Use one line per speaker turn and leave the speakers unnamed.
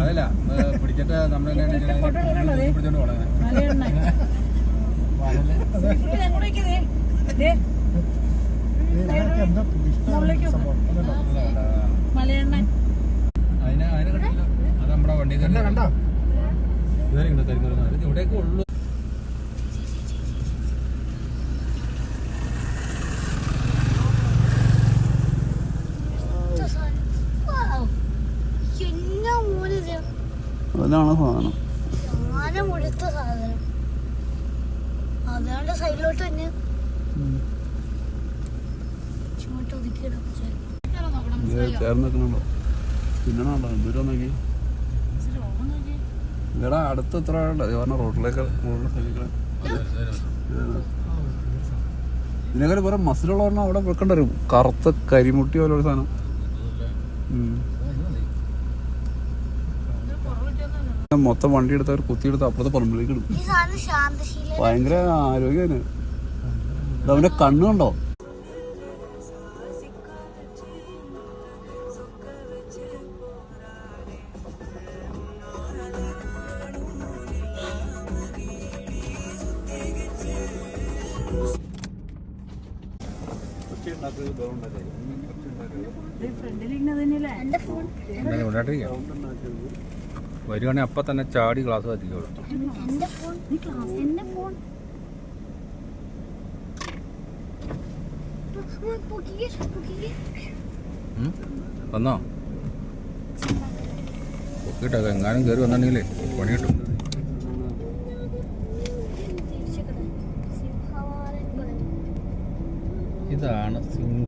അതല്ല പിടിച്ചിട്ട് നമ്മളെ പിടിച്ചോണ്ട് അതിനെ കണ്ടില്ല. അത് നമ്മുടെ വണ്ടി കണ്ടോ ഇവിടെയൊക്കെ ഉള്ളു.
അതാണ് സാധനം.
അതാണ്ട് സൈഡിലോട്ട് തന്നെ
ചേർന്നിട്ടുണ്ടോ പിന്നണോ ദൂരം നോക്കി ഇവിടെ അടുത്ത് എത്ര പറഞ്ഞ റോഡിലേക്ക് ഇതിനേക്കാൾ വേറെ മസിലുള്ള പറഞ്ഞാൽ അവിടെ വെക്കേണ്ട വരും. കറുത്ത കരിമുട്ടി പോലെ ഒരു സാധനം. മൊത്തം വണ്ടി എടുത്തവർ കുത്തിയെടുത്ത് അപ്പുറത്തെ പറമ്പിലേക്ക് എടുക്കും. ഭയങ്കര ആരോഗ്യമാണ്. അവന്റെ കണ്ണ് കണ്ടോ?
വരുവാണെങ്കിൽ അപ്പം തന്നെ ചാടി ക്ലാസ് കത്തിക്കോളൂ. വന്നോ പൊക്കിട്ടൊക്കെ എങ്ങാനും കയറി വന്നിട്ടുണ്ടെങ്കിലേ പണി കിട്ടും. ഇതാണ്